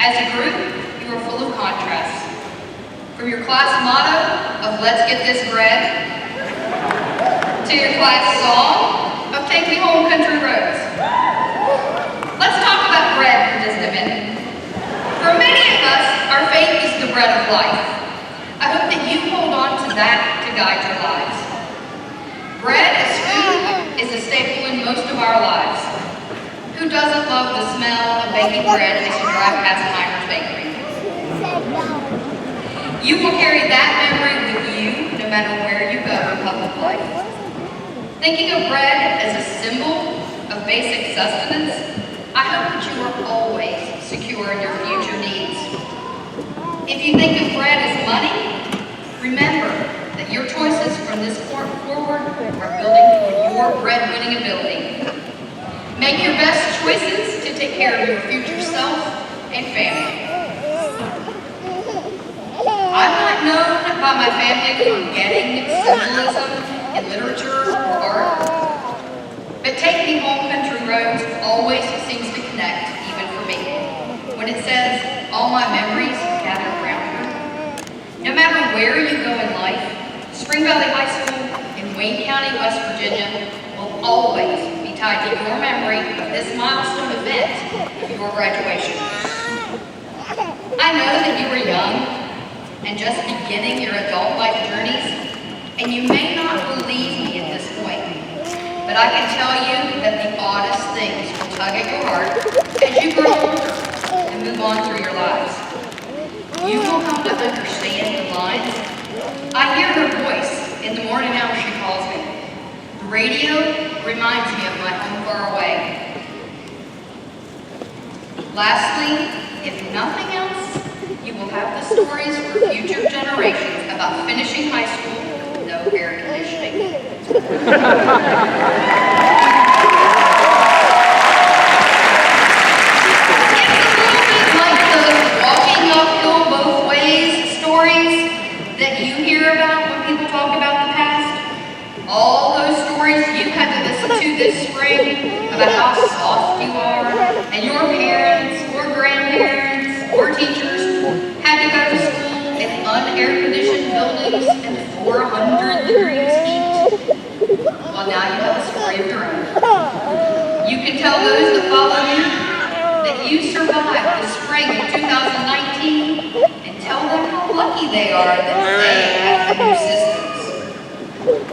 As a group, you are full of contrasts. From your class motto of "Let's get this bread," to your class song of "Take me home, country roads." Let's talk about bread for just a minute. For many of us, our faith is the bread of life. I hope that you hold on to that to guide your lives. Bread as food is a staple in most of our lives. Who doesn't love the smell of baking bread as you drive past Heimer's Bakery? You will carry that memory with you no matter where you go in public life. Thinking of bread as a symbol of basic sustenance, I hope that you are always secure in your future needs. If you think of bread as money, remember that your choices from this point forward are building toward your bread-winning ability. Make your best choices to take care of your future self and family. I'm not known by my family for getting symbolism in literature or art, but "Take Me Home, Country Roads" always seems to connect, even for me. When it says, "All my memories gather around her." No matter where you go in life, Spring Valley High School in Wayne County, West Virginia will always be tied to your memory of this milestone event of your graduation. I know that you are young and just beginning your adult life journeys, and you may not believe me at this point, but I can tell you that the oddest things will tug at your heart as you grow older and move on through your lives. You will come to understand the lines. I hear her voice in the morning hour she calls me. The radio reminds me of my home far away. Lastly, if nothing else, you will have the stories for future generations about finishing high school with no air conditioning. It's a little bit like those walking uphill both ways stories that you hear about when people talk about the past. All those stories you had to listen to this spring about how soft you are, and your parents or grandparents or teachers had to go to school in unair-conditioned buildings in 400 degrees heat. Well, now you have a story of your own. You can tell those that follow you that you survived the spring of 2019 and tell them how lucky they are that they have the new systems.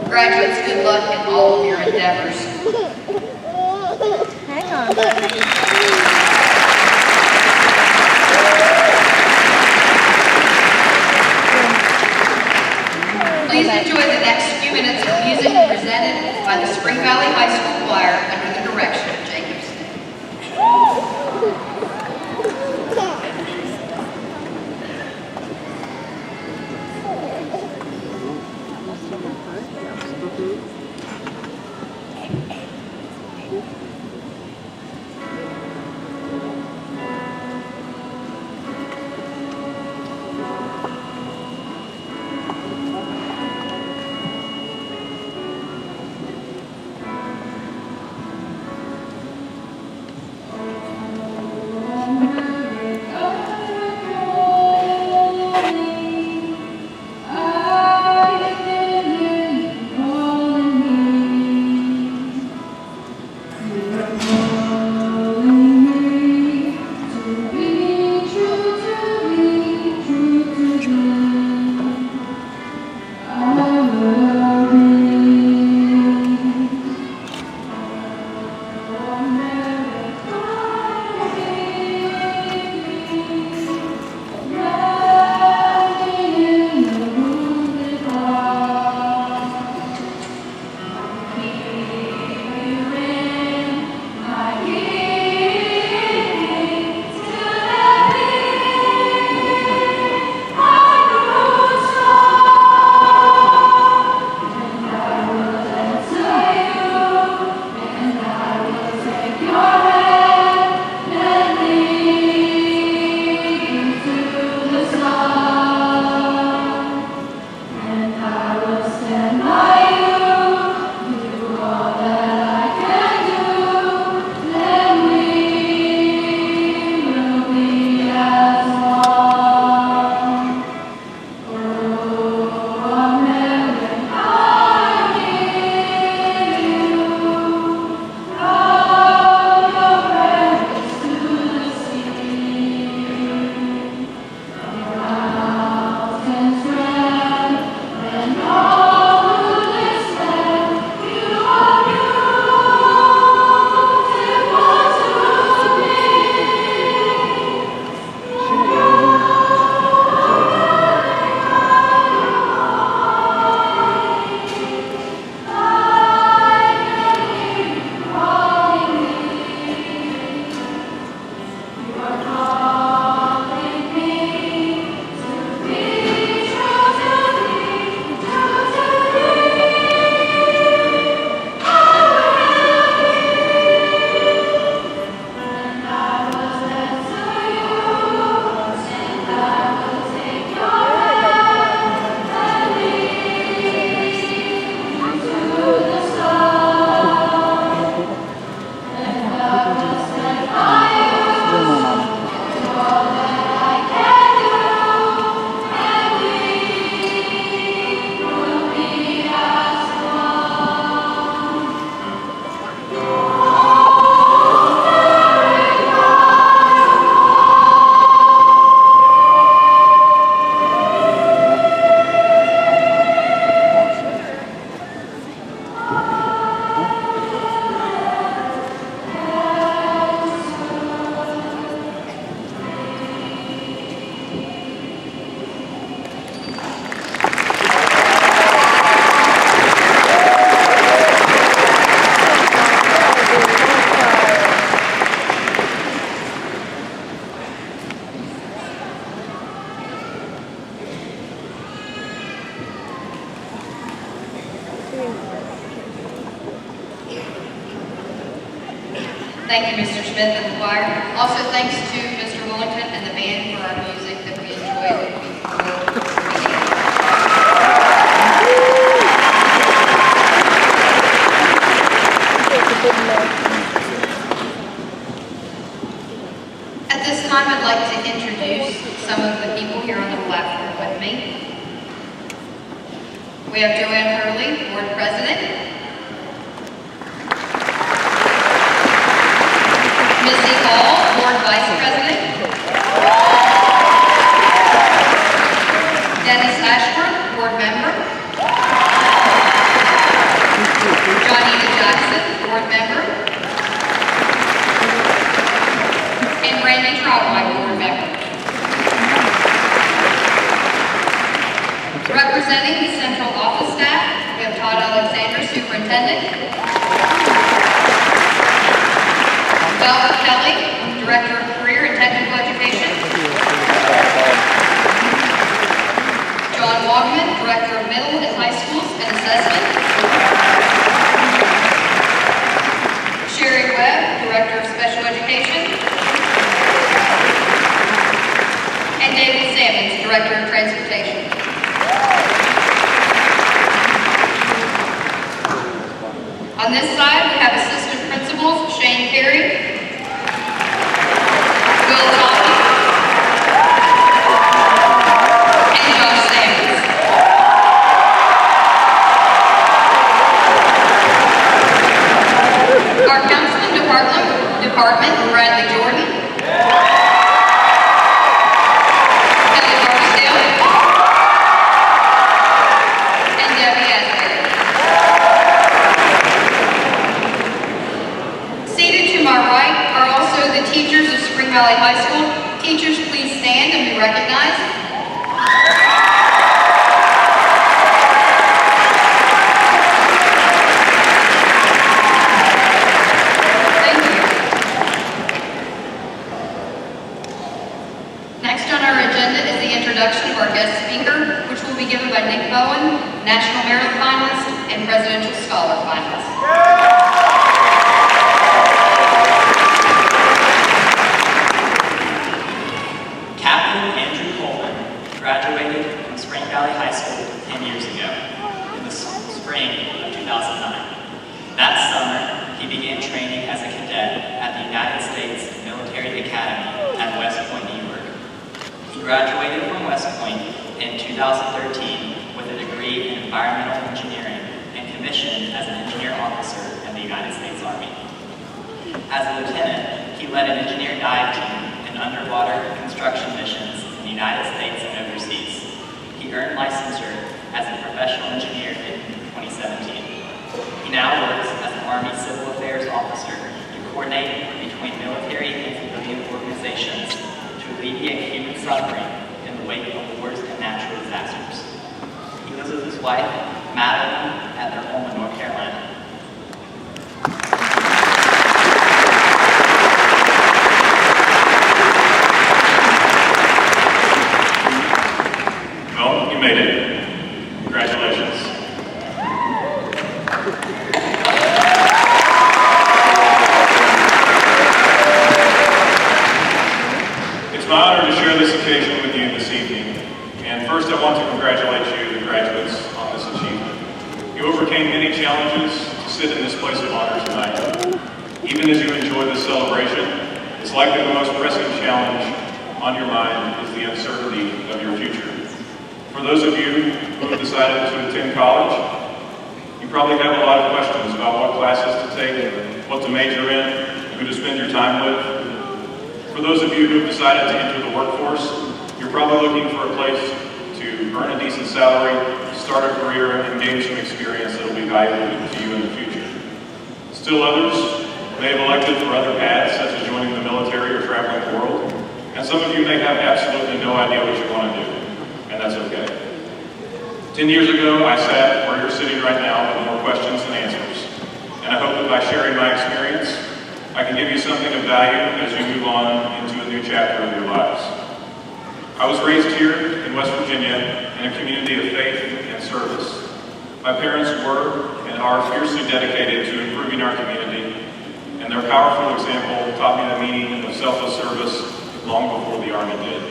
Graduates, good luck in all of your endeavors. Hang on, buddy. Please enjoy the next few minutes of music presented by the Spring Valley High School Choir under the direction of Jacob Smith. Thank you, Mr. Smith and the choir. Also, thanks to Mr. Willington and the band for our music that we enjoyed before the meeting. At this time, I'd like to introduce some of the people here on the platform with me. We have Joanne Hurley, Board President. Missy Hall, Board Vice President. Dennis Ashworth, Board Member. Johnita Jackson, Board Member. And Randy Troutwine, Board Member. Representing the Central Office staff, we have Todd Alexander, Superintendent. Bella Kelly, Director of Career and Technical Education. John Wogman, Director of Middle and High Schools and Assessment. Sherry Webb, Director of Special Education. And David Sammons, Director of Transportation. On this side, we have Assistant Principals Shane Carey, Will Tolley, and Josh Sammons. Our Counseling Department, Bradley Jordan, Kelly Barksdale, and Debbie Asbury. Seated to my right are also the teachers of Spring Valley High School. Teachers, please stand and be recognized. Thank you. Next on our agenda is the introduction of our guest speaker, which will be given by Nick Bowen, National Merit Finalist and Presidential Scholar Finalist. Graduated from Spring Valley High School 10 years ago, in the spring of 2009. That summer, he began training as a cadet at the United States Military Academy at West Point, New York. He graduated from West Point in 2013 with a degree in environmental engineering and commissioned as an engineer officer in the United States Army. As a lieutenant, he led an engineer dive team in underwater construction missions in the United States and overseas. He earned licensure as a professional engineer in 2017. He now works as an Army Civil Affairs officer to coordinate between military and civilian organizations to alleviate human suffering in the wake of wars and natural disasters. He lives with his wife, Madeline, at their home in North Carolina. You made it. Congratulations. It's my honor to share this occasion with you this evening. And first I want to congratulate you, the graduates, on this achievement. You overcame many challenges to sit in this place of honor tonight. Even as you enjoy this celebration, it's likely the most pressing challenge on your mind is the uncertainty of your future. For those of you who have decided to attend college, you probably have a lot of questions about what classes to take, what to major in, who to spend your time with. For those of you who have decided to enter the workforce, you're probably looking for a place to earn a decent salary, start a career, and gain some experience that will be valuable to you in the future. Still others may have elected for other paths, such as joining the military or traveling the world, and some of you may have absolutely no idea what you want to do. And that's okay. 10 years ago, I sat where you're sitting right now with more questions than answers. And I hope that by sharing my experience, I can give you something of value as you move on into a new chapter of your lives. I was raised here in West Virginia in a community of faith and service. My parents were and are fiercely dedicated to improving our community, and their powerful example taught me the meaning of selfless service long before the Army did.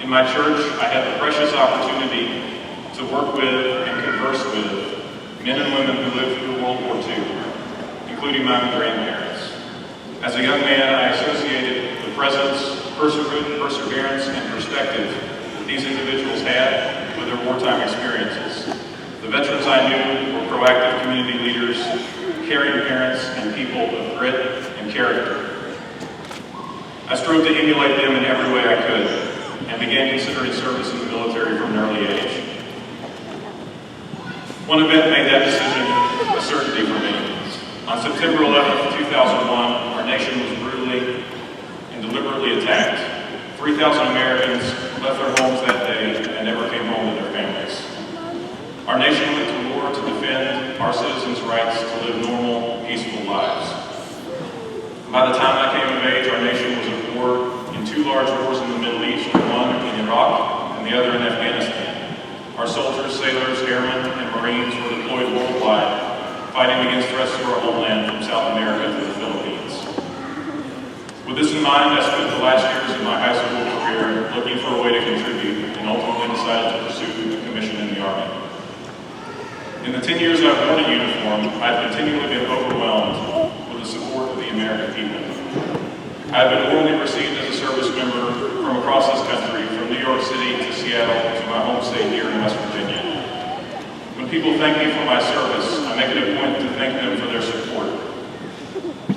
In my church, I had the precious opportunity to work with and converse with men and women who lived through World War II, including my own grandparents. As a young man, I associated the presence, perseverance, and perspective that these individuals had with their wartime experiences. The veterans I knew were proactive community leaders, caring parents, and people of grit and character. I strove to emulate them in every way I could, and began considering service in the military from an early age. One event made that decision a certainty for me. On September 11, 2001, our nation was brutally and deliberately attacked. 3,000 Americans left their homes that day and never came home to their families. Our nation went to war to defend our citizens' rights to live normal, peaceful lives. By the time I came of age, our nation was at war in 2 large wars in the Middle East, one in Iraq and the other in Afghanistan. Our soldiers, sailors, airmen, and Marines were deployed worldwide, fighting against threats to our homeland from South America to the Philippines. With this in mind, I spent the last years of my high school career looking for a way to contribute and ultimately decided to pursue a commission in the Army. In the 10 years I've worn a uniform, I've continually been overwhelmed with the support of the American people. I've been warmly received as a service member from across this country, from New York City to Seattle to my home state here in West Virginia. When people thank me for my service, I make it a point to thank them for their support.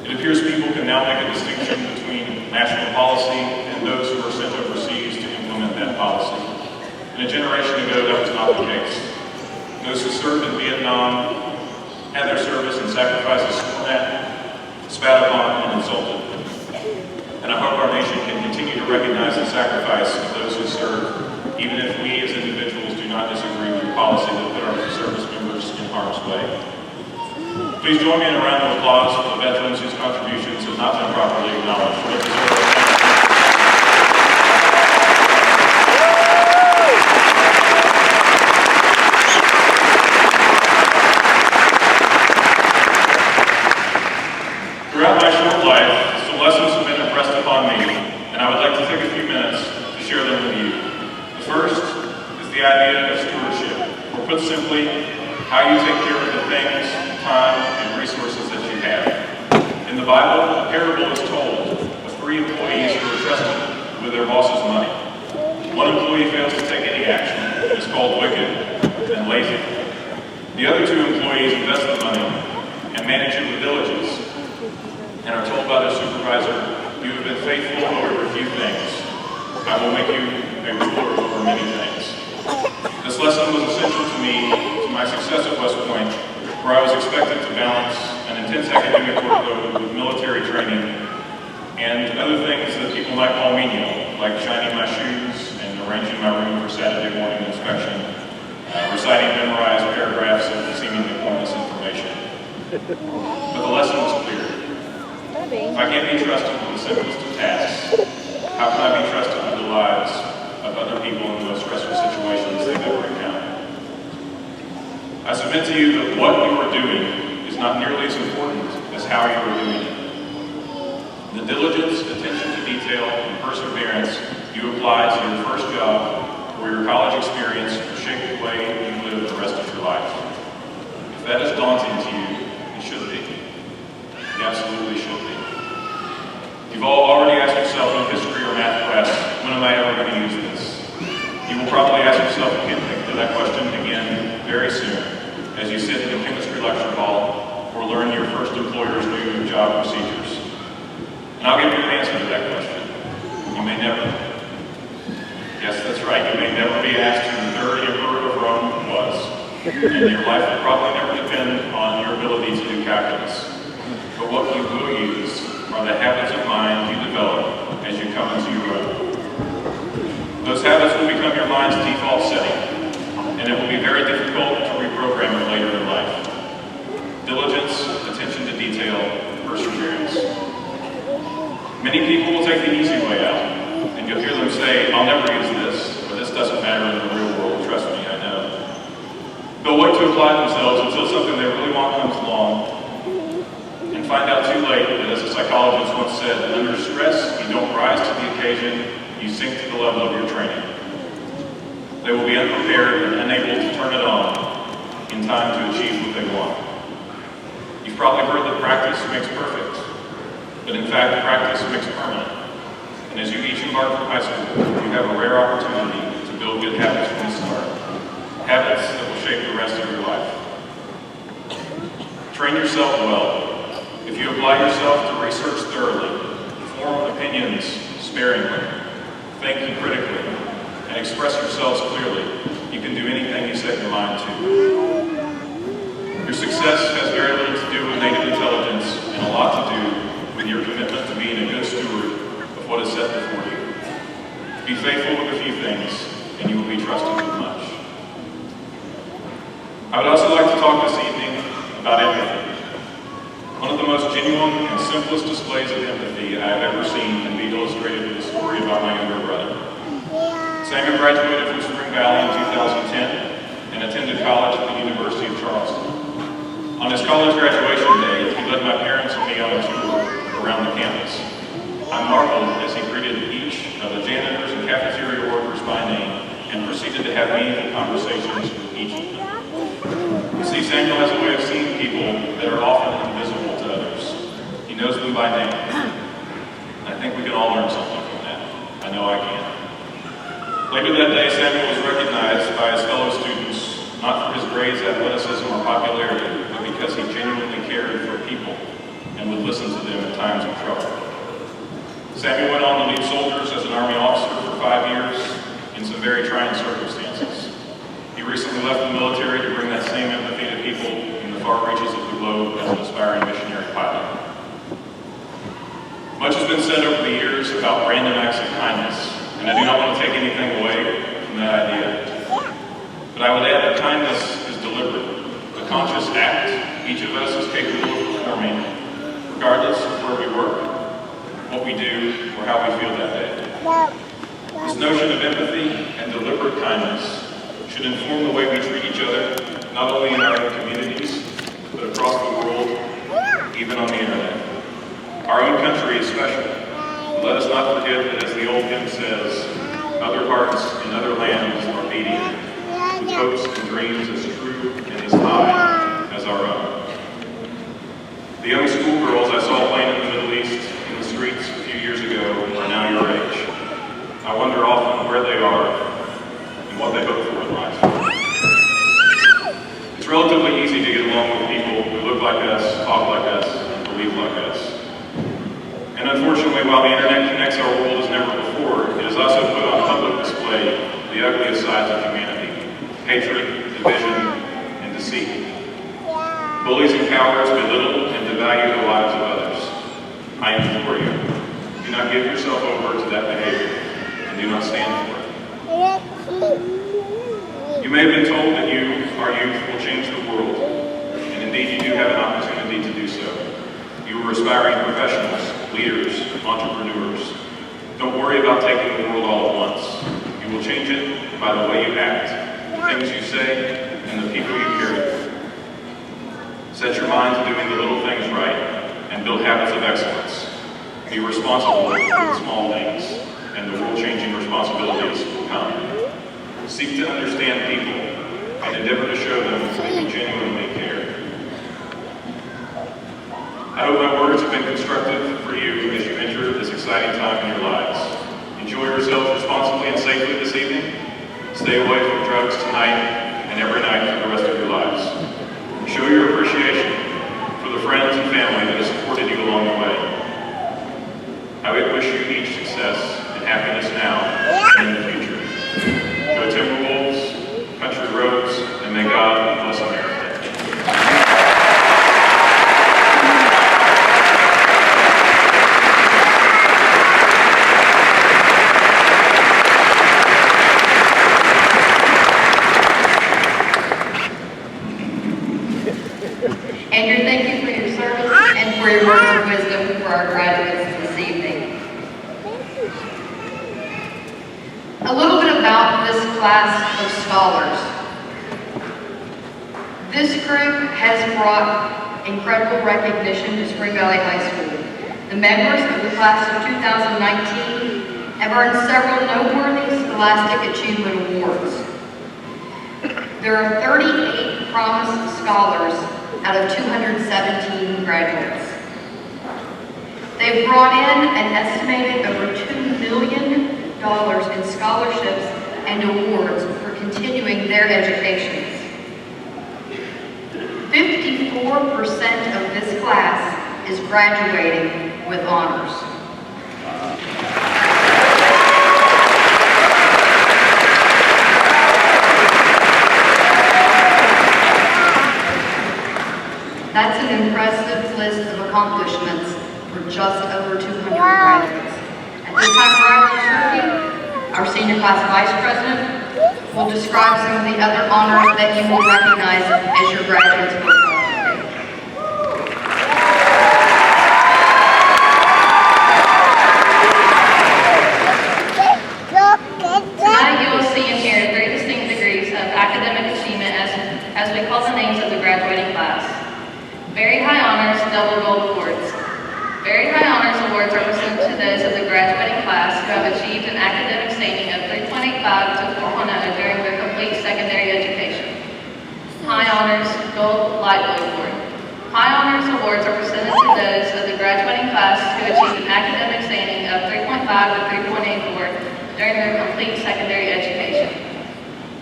It appears people can now make a distinction between national policy and those who were sent overseas to implement that policy. And a generation ago, that was not the case. Those who served in Vietnam had their service and sacrifices sworn at, spat upon, and insulted. And I hope our nation can continue to recognize the sacrifice of those who serve, even if we as individuals do not disagree with policy that put our service members in harm's way. Please join me in a round of applause for the veterans whose contributions have not been properly acknowledged. Throughout my short life, some lessons have been impressed upon me, and I would like to take a few minutes to share them with you. The first is the idea of stewardship, or put simply, how you take care of the things, time, and resources that you have. In the Bible, a parable is told of 3 employees who are trusted with their boss's money. One employee fails to take any action and is called wicked and lazy. The other 2 employees invest the money and manage it with diligence, and are told by their supervisor, "You have been faithful over a few things. I will make you a ruler over many things." This lesson was essential to me, to my success at West Point, where I was expected to balance an intense academic workload with military training and other things that people might call menial, like shining my shoes and arranging my room for Saturday morning inspection, reciting memorized paragraphs of seemingly pointless information. But the lesson was clear. If I can't be trusted with the simplest of tasks, how can I be trusted with the lives of other people in the most stressful situations they've ever encountered? I submit to you that what you are doing is not nearly as important as how you are doing it. The diligence, attention to detail, and perseverance you apply to your first job or your college experience will shape the way you live the rest of your life. If that is daunting to you, it should be. It absolutely should be. You've all already asked yourself in history or math class, when am I ever going to use this? You will probably ask yourself that question again very soon as you sit in the chemistry lecture hall or learn your first employer's new job procedures. And I'll give you an answer to that question. You may never. Yes, that's right. You may never be asked who the 3rd emperor of Rome was. And your life will probably never depend on your ability to do calculus. But what you will use are the habits of mind you develop as you come into your own. Those habits will become your mind's default setting, and it will be very difficult to reprogram it later in life. Diligence, attention to detail, perseverance. Many people will take the easy way out, and you'll hear them say, "I'll never use this," or "This doesn't matter in the real world, trust me, I know." They'll wait to apply themselves until something they really want comes along, and find out too late said, under stress, you don't rise to the occasion, you sink to the level of your training. They will be unprepared and unable to turn it on in time to achieve what they want. You've probably heard that practice makes perfect, but in fact, practice makes permanent. And as you each embark from high school, you have a rare opportunity to build good habits from the start. Habits that will shape the rest of your life. Train yourself well. If you apply yourself to research thoroughly, form opinions sparingly, think critically, and express yourselves clearly, you can do anything you set your mind to. Your success has very little to do with native intelligence and a lot to do with your commitment to being a good steward of what is set before you. Be faithful with a few things, and you will be trusted with much. I would also like to talk this evening about empathy. One of the most genuine and simplest displays of empathy I have ever seen can be illustrated with a story about my younger brother. Samuel graduated from Spring Valley in 2010 and attended college at the University of Charleston. On his college graduation day, he led my parents and me on a tour around the campus. I marveled as he greeted each of the janitors and cafeteria workers by name and proceeded to have meaningful conversations with each of them. You see, Samuel has a way of seeing people that are often invisible to others. He knows them by name. I think we can all learn something from that. I know I can. Later that day, Samuel was recognized by his fellow students, not for his grades, athleticism, or popularity, but because he genuinely cared for people and would listen to them in times of trouble. Samuel went on to lead soldiers as an Army officer for 5 years in some very trying circumstances. He recently left the military to bring that same empathy to people in the far reaches of the globe as an aspiring missionary pilot. Much has been said over the years about random acts of kindness, and I do not want to take anything away from that idea. But I would add that kindness is deliberate, a conscious act each of us is capable of performing, regardless of where we work, what we do, or how we feel that day. This notion of empathy and deliberate kindness should inform the way we treat each other, not only in our own communities, but across the world, even on the internet. Our own country is special. Let us not forget that, as the old hymn says, other hearts in other lands are beating, with hopes and dreams as true and as high as our own. The young schoolgirls I saw playing in the Middle East in the streets a few years ago are now your age. I wonder often where they are and what they hope for in life. It's relatively easy to get along with people who look like us, talk like us, and believe like us. And unfortunately, while the internet connects our world as never before, it has also put on public display the ugliest sides of humanity: hatred, division, and deceit. Bullies and cowards belittle and devalue the lives of others. I implore you, do not give yourself over to that behavior, and do not stand for it. You may have been told that you, our youth, will change the world, and indeed you do have an opportunity to do so. You are aspiring professionals, leaders, entrepreneurs. Don't worry about taking the world all at once. You will change it by the way you act, the things you say, and the people you care for. Set your mind to doing the little things right, and build habits of excellence. Be responsible for the small things, and the world-changing responsibilities will come. Seek to understand people, and endeavor to show them that you genuinely care. I hope my words have been constructive for you as you enter this exciting time in your lives. Enjoy yourselves responsibly and safely this evening. Stay away from drugs tonight and every night for the rest of your lives. Show your appreciation for the friends and family that has supported you along the way. I would wish you each success and happiness now and in the future. Go Timberwolves, country roads, and may God bless America. Andrew, thank you for your service and for your words of wisdom for our graduates this evening. A little bit about this class of scholars. This group has brought incredible recognition to Spring Valley High School. The members of the class of 2019 have earned several noteworthy scholastic achievement awards. There are 38 promised scholars out of 217 graduates. They've brought in an estimated over $2 million in scholarships and awards for continuing their educations. 54% of this class is graduating with honors. That's an impressive list of accomplishments for just over 200 graduates. At this time, Riley Turkey, our senior class vice president, will describe some of the other honors that you will recognize as your graduates will come today. Tonight you will see and hear 3 distinct degrees of academic achievement as we call the names of the graduating class. Very high honors, double gold awards. Very high honors awards are presented to those of the graduating class who have achieved an academic standing of 3.85 to 4.0 during their complete secondary education. High honors, gold light blue award. High honors awards are presented to those of the graduating class who achieved an academic standing of 3.5 to 3.84 during their complete secondary education.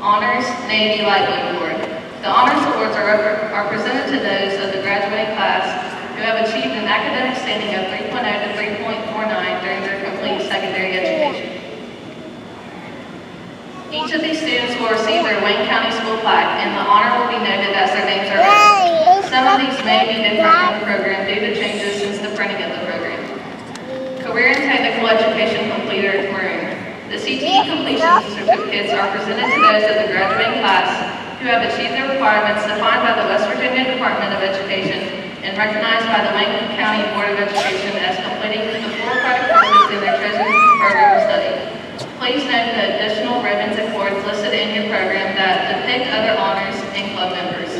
Honors, navy light blue award. The honors awards are presented to those of the graduating class who have achieved an academic standing of 3.0 to 3.49 during their complete secondary education. Each of these students will receive their Wayne County School plaque, and the honor will be noted as their names are read. Some of these may be different from the program due to changes since the printing of the program. Career and technical education completer maroon. The CTE completion certificates are presented to those of the graduating class who have achieved the requirements defined by the West Virginia Department of Education and recognized by the Wayne County Board of Education as completing the 4 credit courses in their chosen program of study. Please note the additional ribbons and cords listed in your program that depict other honors and club members.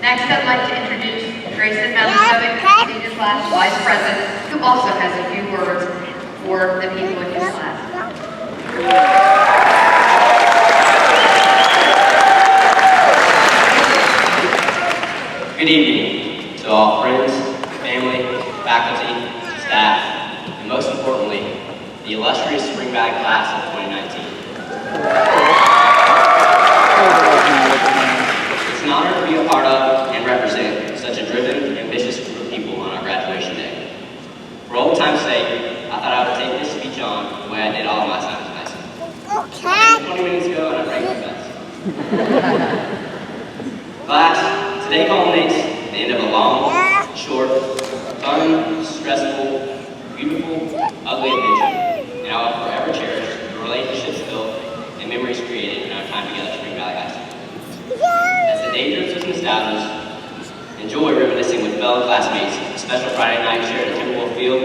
Next, I'd like to introduce Grayson Malisovic, senior class vice president, who also has a few words for the people in his class. Good evening to all friends, family, faculty, staff, and most importantly, the illustrious Spring Valley class of 2019. It's an honor to be a part of and represent such a driven, ambitious group of people on our graduation day. For old time's sake, I thought I would take this speech on the way I did all of my time in high school. Okay. 20 minutes ago, and I'm ready for best. Class, today culminates the end of a long, short, fun, stressful, beautiful, ugly adventure, and I will forever cherish the relationships built and memories created in our time together at Spring Valley High School. As the day drifts with nostalgia, enjoy reminiscing with fellow classmates, a special Friday night shared at Timberwolf Field,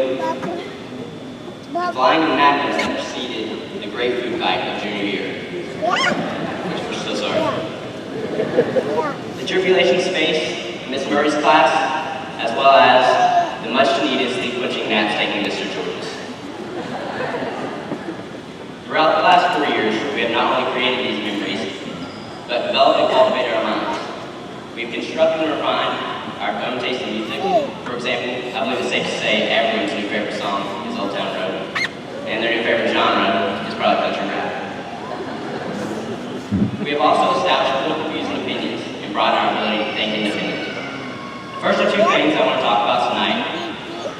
the flying of napkins that preceded the great food fight of junior year, which we're still sorry for. The tribulations faced in Miss Murray's class, as well as the much-needed sleep-quenching naps taken Mr. George's. Throughout the last 4 years, we have not only created these memories, but developed and cultivated our minds. We've constructed and refined our own taste in music. For example, I believe it's safe to say everyone's new favorite song is Old Town Road, and their new favorite genre is probably country rap. We have also established political views and opinions and broadened our ability to think independently. The first of 2 things I want to talk about tonight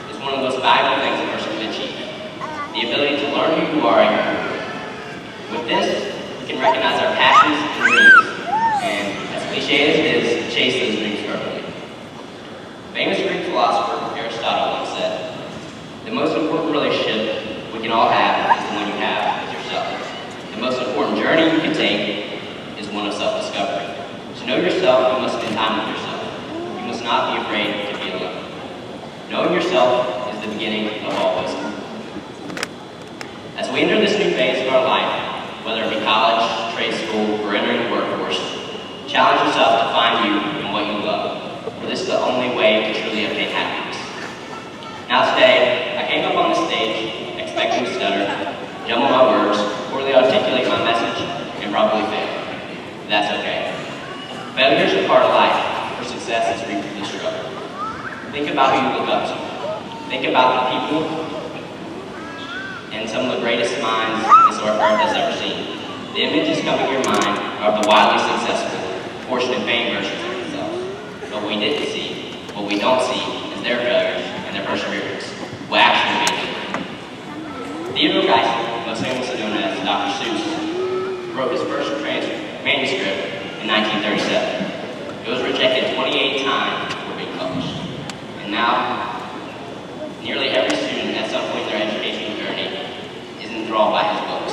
is one of the most valuable things a person can achieve: the ability to learn who you are at your core. With this, we can recognize our passions and dreams, and as cliche as it is, chase those dreams fervently. Famous Greek philosopher Aristotle once said, "The most important relationship we can all have is the one you have with yourself. The most important journey you can take is one of self-discovery. To know yourself, you must spend time with yourself. You must not be afraid to be alone. Knowing yourself is the beginning of all wisdom." As we enter this new phase of our life, Challenge yourself to find you and what you love, for this is the only way to truly obtain happiness. Now today, I came up on the stage expecting to stutter, jumble my words, poorly articulate my message, and probably fail. That's okay. Failure is a part of life, for success is reaped through the struggle. Think about who you look up to. Think about the people and some of the greatest minds this earth has ever seen. The images coming to your mind are of the wildly successful, fortunate, vain versions of themselves. But what we didn't see, what we don't see, is their failures and their perseverance. What actually made them. Theodore Geisel, most famously known as Dr. Seuss, wrote his first manuscript in 1937. It was rejected 28 times before being published. And now, nearly every student at some point in their educational journey is enthralled by his books.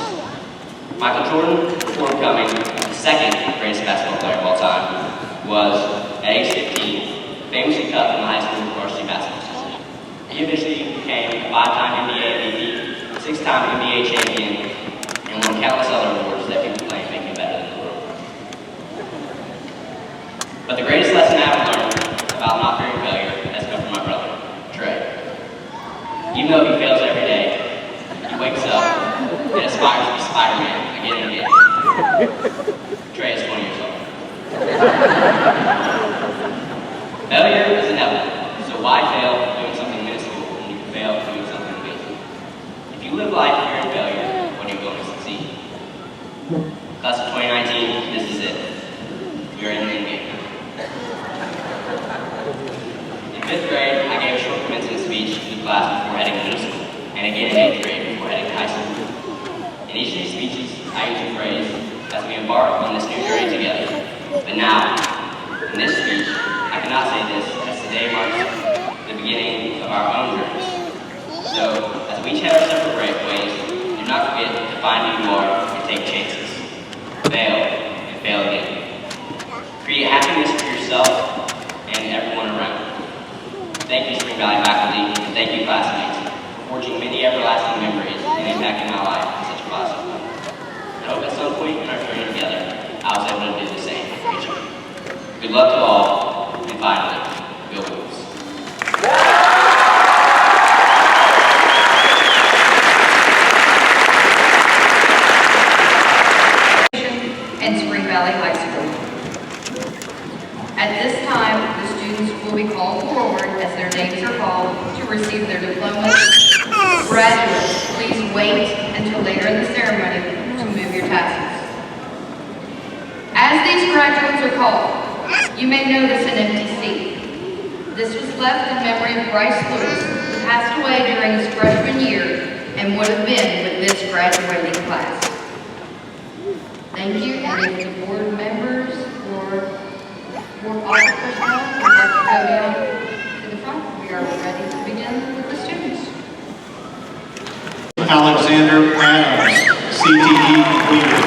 Michael Jordan, before becoming the second greatest basketball player of all time, was, at age 15, famously cut from the high school varsity basketball system. He eventually became a 5-time NBA MVP, 6-time NBA champion, and won countless other awards that people claim make him better than the world. But the greatest lesson I've learned about not fearing failure has come from my brother, Trey. Even though he fails every day, he wakes up and aspires to be Spider-Man again and again. Trey is 20 years old. Failure is inevitable, so why fail doing something minuscule when you can fail doing something amazing? If you live life fearing failure, when are you going to succeed? Class of 2019, this is it. We are in the end game. In 5th grade, I gave a short commencement speech to the class before heading to middle school, and again in 8th grade before heading to high school. In each of these speeches, I use a phrase as we embark on this new journey together. But now, in this speech, I cannot say this as today marks the beginning of our own journeys. So, as we each head our separate ways, do not forget to find who you are and take chances. Fail and fail again. Create happiness for yourself and everyone around you. Thank you, Spring Valley faculty, and thank you, classmates, for forging many everlasting memories and impacting my life in such a positive way. I hope at some point in our journey together, I was able to do the same for each of you. Good luck to all, and finally, go Bulls. And Spring Valley High School. At this time, the students will be called forward as their names are called to receive their diplomas. Graduates, please wait until later in the ceremony to move your tassels. As these graduates are called, you may notice an empty seat. This was left in memory of Bryce Lewis, who passed away during his freshman year and would have been with this graduating class. Thank you, and if the board members or board office personnel would like to go down to the front, we are ready to begin with the students. Alexander Adams, CTE completed.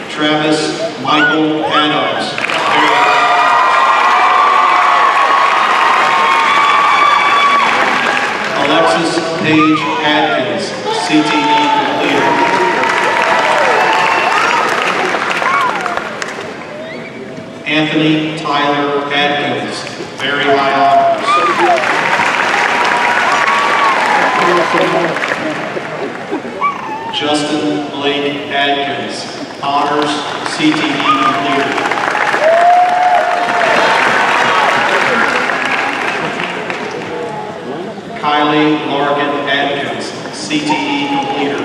Travis Michael Adams. Alexis Paige Atkins, CTE completed. Anthony Tyler Atkins, very high honors. Justin Blake Atkins, honors, CTE completed. Kylie Larkin Atkins, CTE completer.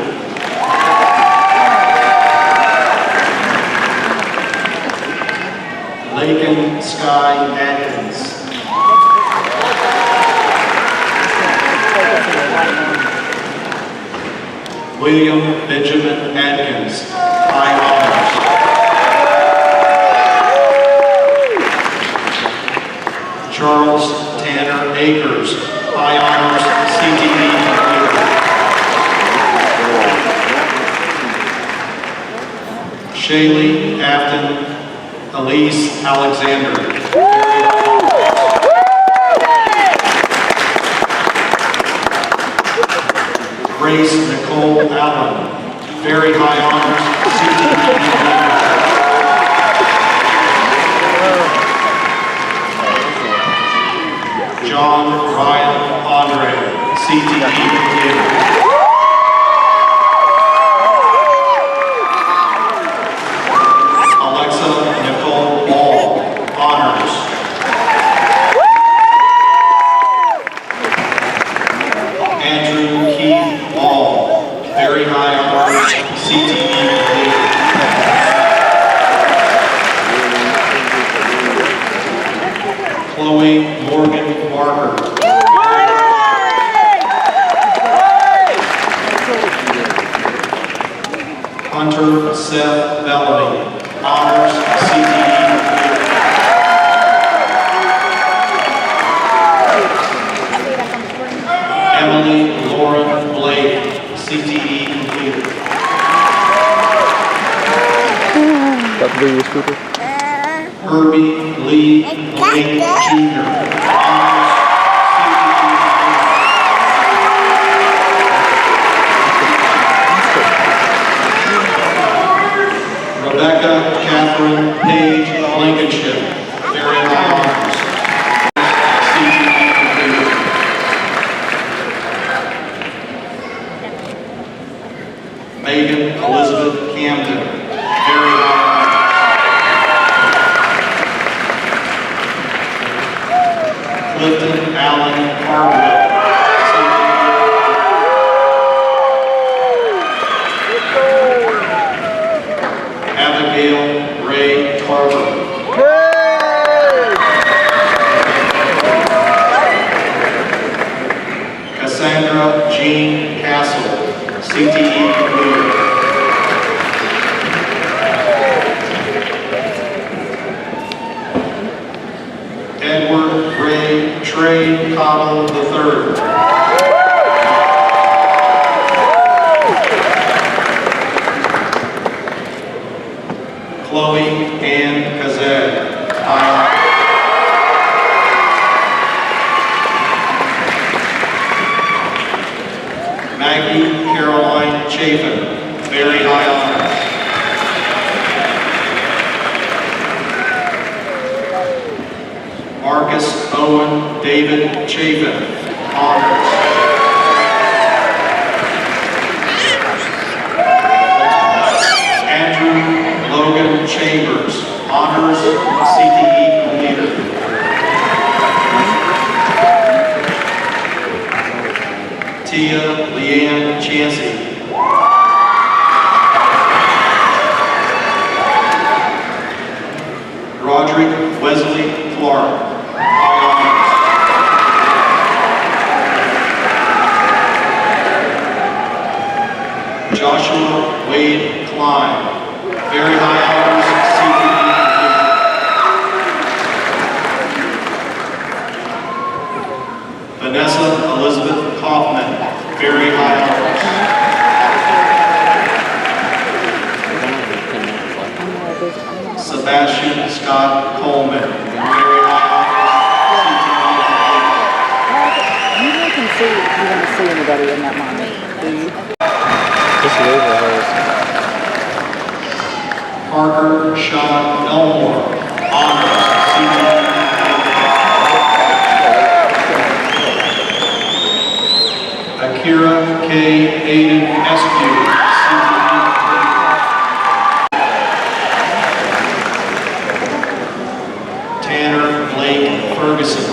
Lakin Sky Atkins. William Benjamin Atkins, high honors. Charles Tanner Akers, high honors, CTE completer. Shaylee Afton Elise Alexander. Grace Nicole Nicole Allen, very high honors, CTE. John Ryan Andre, CTE completed. Alexa Nicole Ball, honors. Andrew Keith Ball, very high honors, CTE completed. Chloe Morgan Barker. Hunter Seth Bellamy, honors, CTE completed. Emily Lauren Blake, CTE completed. Herbie Lee Blake Jr., honors, CTE completed. Rebecca Catherine Page Blankenship, very high honors, CTE completed. Megan Elizabeth Camden, very high honors. Clifton Allen Hartwell, Abigail Ray Carver. Cassandra Jean Castle, CTE completed. Edward Ray Trey Cottle III. Chloe Ann Kazad, Maggie Caroline Chafin, very high honors. Marcus Owen David Chafin, honors. Andrew Logan Chambers, honors, CTE completed. Tia Leanne Chansey. Roderick Wesley Clark, high honors. Joshua Wade Klein, very high honors, CTE completed. Vanessa Elizabeth Kaufman, very high honors. Sebastian Scott Coleman, very high honors, CTE completed. You really can see if you want to see anybody in that moment. Do you? Parker Sean Elmore, honors, CTE completed. Akira K. Aiden Eskew, CTE completed. Tanner Blake Ferguson.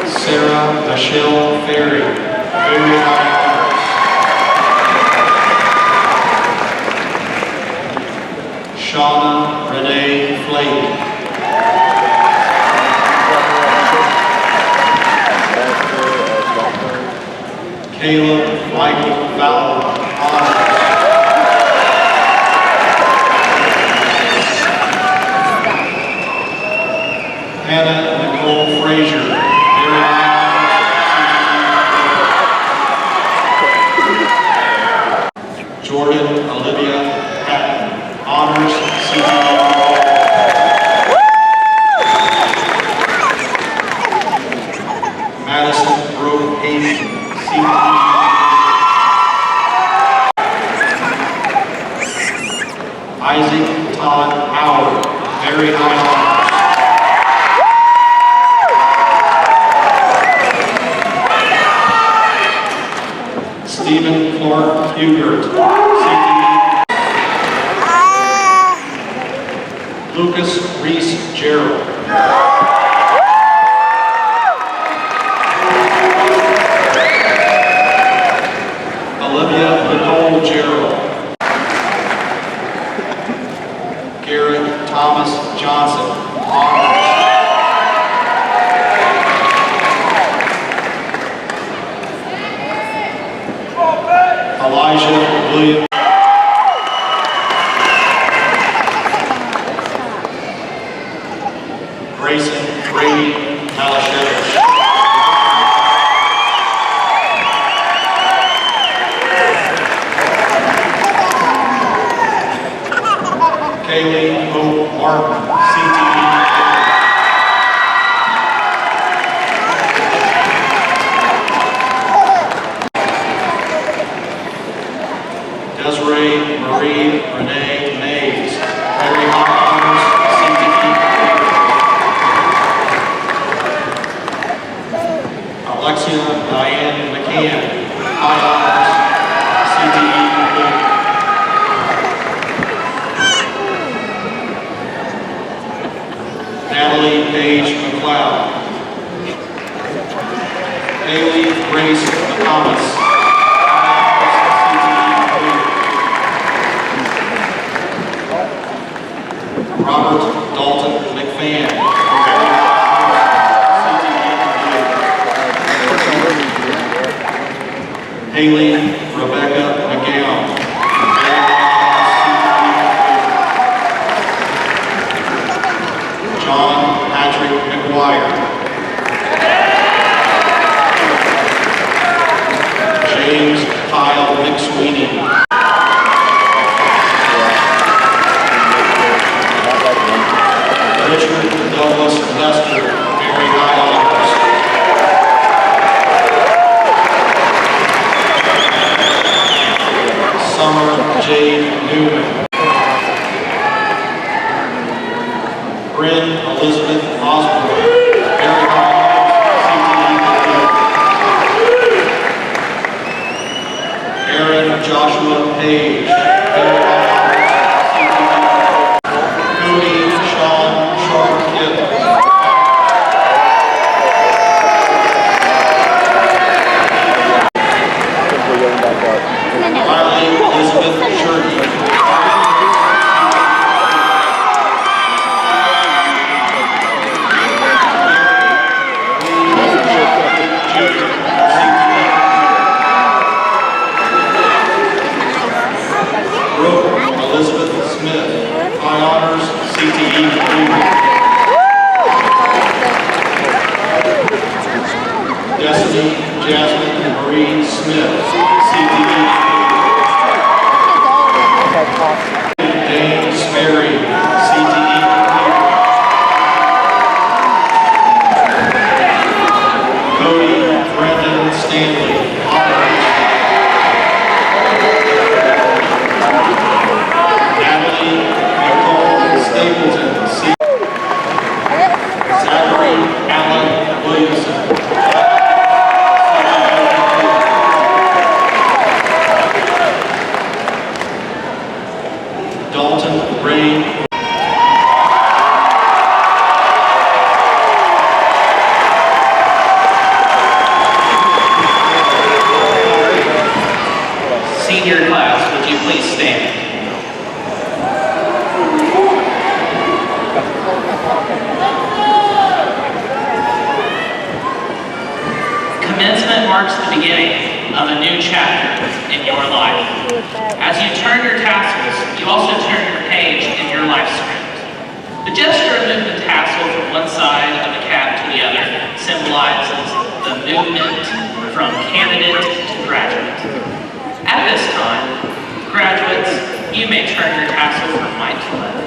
Sarah Michelle Ferry, very high honors. Shauna Renee Flake. Caleb Michael Fowler, honors. Hannah Nicole Frazier, very high honors. Jordan Olivia Patton, honors, CTE. Madison very high honors. Stephen Clark Hubert, CTE. Lucas Reese Gerald. Olivia Nicole Gerald. Garrett Thomas Johnson, honors. Elijah Williams. Grayson Brady Malashevich. Kaylee Hope Martin, CTE. Desiree Marie Renee Mays, very high honors, CTE. Alexia Diane McCann, high honors, CTE. Natalie Paige McLeod. Haley Grace Thomas. Robert Dalton McFan. Haley Rebecca McGowan. John Patrick McGuire. James Kyle McSweeney. Richard Douglas Lester, very high honors. Summer Jade Newman. Bryn Elizabeth Osborne, very high honors, CTE. Aaron Joshua Page, very high honors, CTE. Cody Sean Sharp Gibb. Riley Elizabeth Shirky. Brooke Elizabeth Smith, high honors, CTE. Destiny Jasmine Marie Smith, CTE. Dane Sperry, CTE. Cody Brendan Stanley, honors. Natalie Nicole Stapleton, Zachary Allen Williamson. Dalton Ray. Senior class, would you please stand? Commencement marks the beginning of a new chapter in your life. As you turn your tassels, you also turn your page in your life script. The gesture of moving the tassel from one side of the cap to the other symbolizes the movement from candidate to graduate. At this time, graduates, you may turn your tassel from right to left.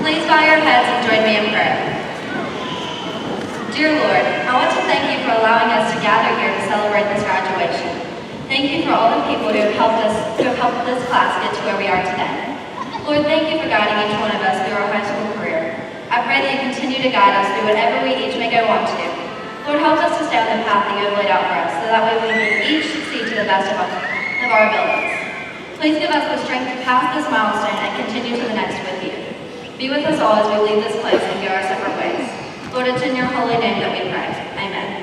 Please bow your heads and join me in prayer. Dear Lord, I want to thank you for allowing us to gather here to celebrate this graduation. Thank you for all the people who have helped this class get to where we are today. Lord, thank you for guiding each one of us through our high school career. I pray that you continue to guide us through whatever we each may go on to. Lord, help us to stay on the path that you have laid out for us, so that way we may each succeed to the best of our abilities. Please give us the strength to pass this milestone and continue to the next with you. Be with us all as we leave this place and go our separate ways. Lord, it's in your holy name that we pray. Amen.